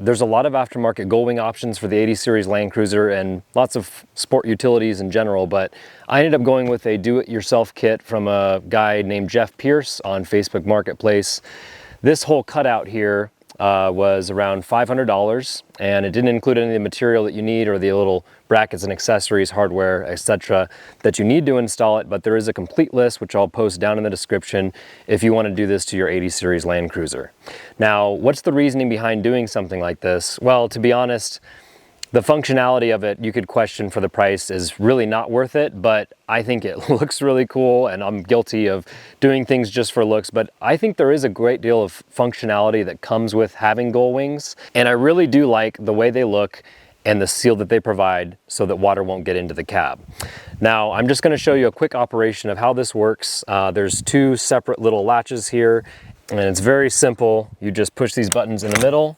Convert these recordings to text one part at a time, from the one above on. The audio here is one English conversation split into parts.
There's a lot of aftermarket gull wing options for the 80 series Land Cruiser and lots of sport utilities in general, but I ended up going with a do-it-yourself kit from a guy named Jeff Pierce on Facebook Marketplace. This whole cutout here was around $500, and it didn't include any of the material that you need or the little brackets and accessories, hardware, etc. that you need to install it, but there is a complete list which I'll post down in the description if you want to do this to your 80 series Land Cruiser. Now, what's the reasoning behind doing something like this? Well, to be honest, the functionality of it, you could question for the price, is really not worth it, but I think it looks really cool, and I'm guilty of doing things just for looks, but I think there is a great deal of functionality that comes with having gull wings, and I really do like the way they look and the seal that they provide so that water won't get into the cab. Now, I'm just going to show you a quick operation of how this works. There's two separate little latches here, and it's very simple. You just push these buttons in the middle,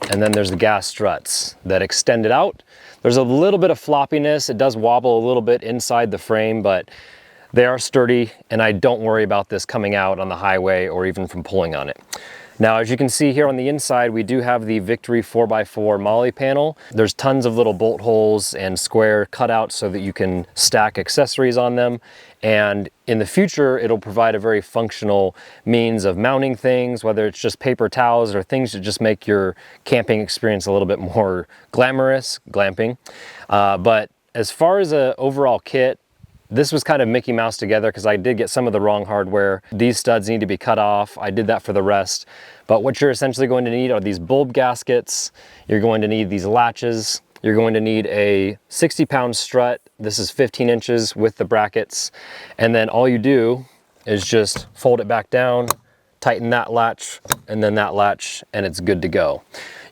and then there's the gas struts that extend it out. There's a little bit of floppiness. It does wobble a little bit inside the frame, but they are sturdy, and I don't worry about this coming out on the highway or even from pulling on it. Now, as you can see here on the inside, we do have the Victory 4x4 Molle panel. There's tons of little bolt holes and square cutouts so that you can stack accessories on them. And in the future, it'll provide a very functional means of mounting things, whether it's just paper towels or things that just make your camping experience a little bit more glamorous, glamping. But as far as an overall kit, this was kind of Mickey Mouse together because I did get some of the wrong hardware. These studs need to be cut off. I did that for the rest. But what you're essentially going to need are these bulb gaskets. You're going to need these latches. You're going to need a 60-pound strut. This is 15 inches with the brackets. And then all you do is just fold it back down, tighten that latch, and then that latch, and it's good to go.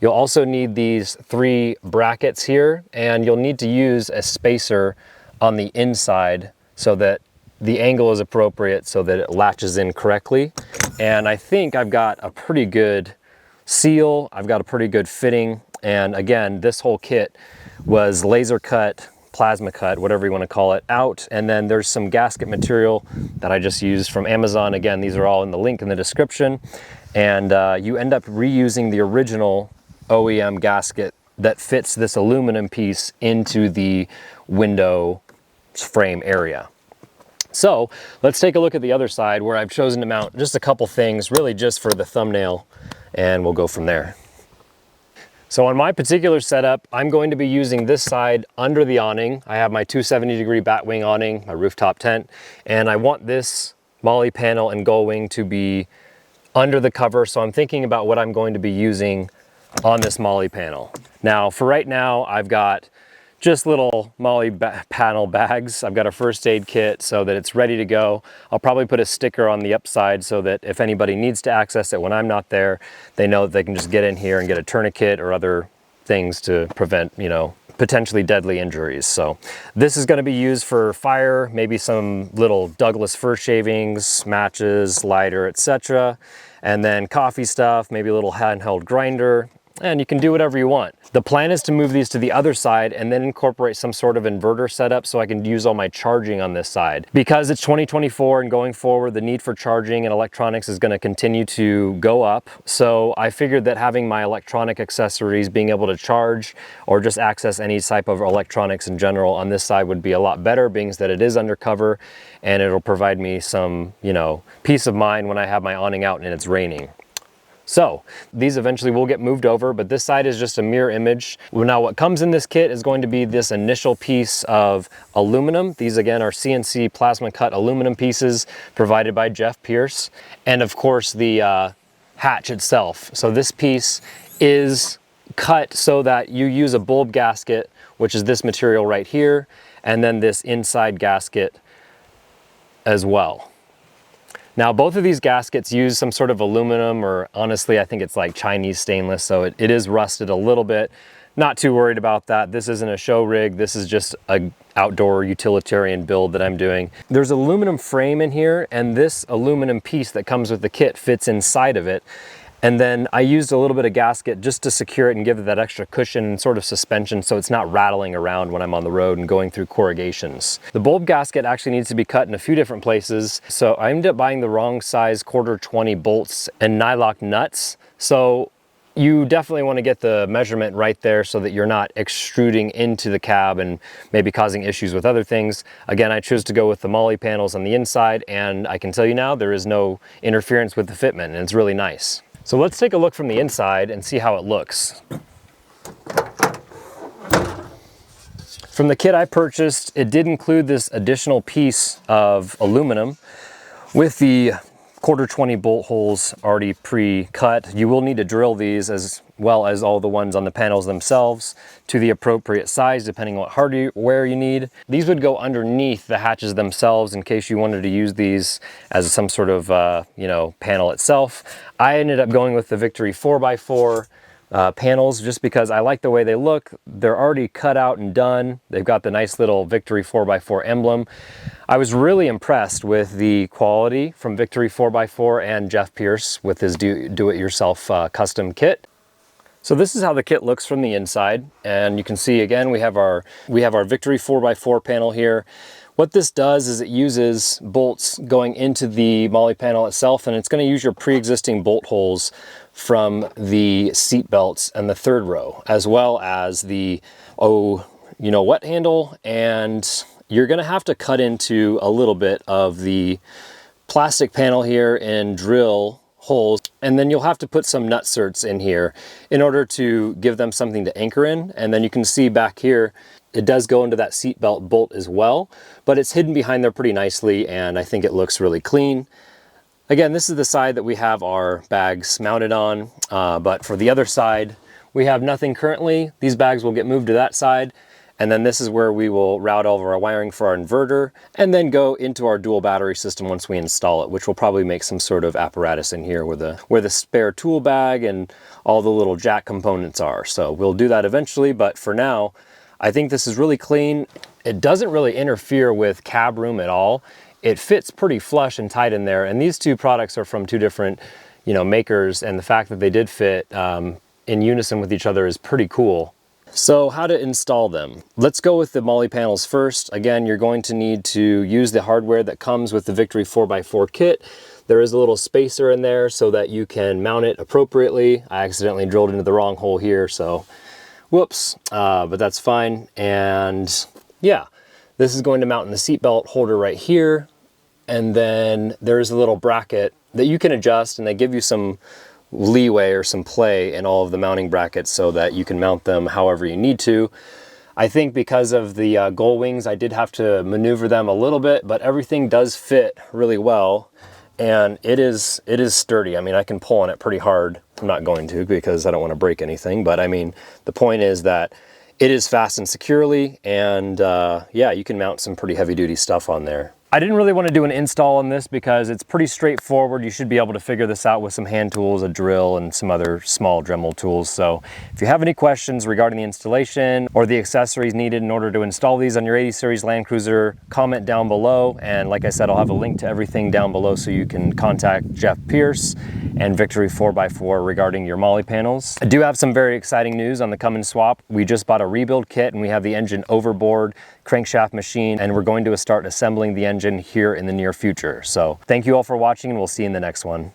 You'll also need these 3 brackets here, and you'll need to use a spacer on the inside so that the angle is appropriate so that it latches in correctly. And I think I've got a pretty good seal, I've got a pretty good fitting, and again, this whole kit was laser cut, plasma cut, whatever you want to call it, out. And then there's some gasket material that I just used from Amazon. Again, these are all in the link in the description. And you end up reusing the original OEM gasket that fits this aluminum piece into the window frame area. So let's take a look at the other side where I've chosen to mount just a couple things, really just for the thumbnail, and we'll go from there. So on my particular setup, I'm going to be using this side under the awning. I have my 270-degree batwing awning, my rooftop tent, and I want this Molle panel and gull wing to be under the cover, so I'm thinking about what I'm going to be using on this Molle panel. Now, for right now, I've got just little Molle panel bags. I've got a first aid kit so that it's ready to go. I'll probably put a sticker on the upside so that if anybody needs to access it when I'm not there, they know that they can just get in here and get a tourniquet or other things to prevent, you know, potentially deadly injuries. So this is going to be used for fire, maybe some little Douglas fir shavings, matches, lighter, etc. And then coffee stuff, maybe a little handheld grinder, and you can do whatever you want. The plan is to move these to the other side and then incorporate some sort of inverter setup so I can use all my charging on this side. Because it's 2024 and going forward, the need for charging and electronics is going to continue to go up. So I figured that having my electronic accessories, being able to charge or just access any type of electronics in general on this side would be a lot better, being that it is undercover and it'll provide me some, you know, peace of mind when I have my awning out and it's raining. So these eventually will get moved over, but this side is just a mirror image. Now what comes in this kit is going to be this initial piece of aluminum. These again are CNC plasma cut aluminum pieces provided by Jeff Pierce. And of course the hatch itself. So this piece is cut so that you use a bulb gasket, which is this material right here, and then this inside gasket as well. Now, both of these gaskets use some sort of aluminum, or honestly, I think it's like Chinese stainless, so it is rusted a little bit. Not too worried about that. This isn't a show rig. This is just an outdoor utilitarian build that I'm doing. There's aluminum frame in here, and this aluminum piece that comes with the kit fits inside of it. And then I used a little bit of gasket just to secure it and give it that extra cushion and sort of suspension so it's not rattling around when I'm on the road and going through corrugations. The bulb gasket actually needs to be cut in a few different places. So I ended up buying the wrong size 1/4 20 bolts and nylock nuts. So you definitely want to get the measurement right there so that you're not extruding into the cab and maybe causing issues with other things. Again, I chose to go with the Molle panels on the inside, and I can tell you now there is no interference with the fitment, and it's really nice. So let's take a look from the inside and see how it looks. From the kit I purchased, it did include this additional piece of aluminum with the 1/4 bolt holes already pre-cut. You will need to drill these as well as all the ones on the panels themselves to the appropriate size depending on what hardware you need. These would go underneath the hatches themselves in case you wanted to use these as some sort of panel itself. I ended up going with the Victory 4x4 panels just because I like the way they look. They're already cut out and done. They've got the nice little Victory 4x4 emblem. I was really impressed with the quality from Victory 4x4 and Jeff Pierce with his do-it-yourself custom kit. So this is how the kit looks from the inside, and you can see again we have our Victory 4x4 panel here. What this does is it uses bolts going into the Molle panel itself, and it's going to use your pre-existing bolt holes from the seat belts and the third row, as well as the wet handle, and you're going to have to cut into a little bit of the plastic panel here and drill holes, and then you'll have to put some nut certs in here in order to give them something to anchor in. And then you can see back here it does go into that seat belt bolt as well, but it's hidden behind there pretty nicely, and I think it looks really clean. Again, this is the side that we have our bags mounted on, but for the other side we have nothing currently. These bags will get moved to that side, and then this is where we will route all of our wiring for our inverter and then go into our dual battery system once we install it, which will probably make some sort of apparatus in here where the spare tool bag and all the little jack components are. So we'll do that eventually, but for now, I think this is really clean. It doesn't really interfere with cab room at all. It fits pretty flush and tight in there, and these two products are from two different makers, and the fact that they did fit in unison with each other is pretty cool. So how to install them? Let's go with the Molle panels first. Again, you're going to need to use the hardware that comes with the Victory 4x4 kit. There is a little spacer in there so that you can mount it appropriately. I accidentally drilled into the wrong hole here, so whoops, but that's fine. And yeah, this is going to mount in the seatbelt holder right here. And then there's a little bracket that you can adjust, and they give you some leeway or some play in all of the mounting brackets so that you can mount them however you need to. I think because of the Gull wings, I did have to maneuver them a little bit, but everything does fit really well, and it is sturdy. I mean, I can pull on it pretty hard. I'm not going to because I don't want to break anything, but I mean, the point is that it is fastened securely, and yeah, you can mount some pretty heavy duty stuff on there. I didn't really want to do an install on this because it's pretty straightforward. You should be able to figure this out with some hand tools, a drill, and some other small Dremel tools. So if you have any questions regarding the installation or the accessories needed in order to install these on your 80 series Land Cruiser, comment down below. And like I said, I'll have a link to everything down below so you can contact Jeff Pierce and Victory 4x4 regarding your Molle panels. I do have some very exciting news on the come and swap. We just bought a rebuild kit, and we have the engine overboard, crankshaft machine, and we're going to start assembling the engine here in the near future. So thank you all for watching, and we'll see you in the next one.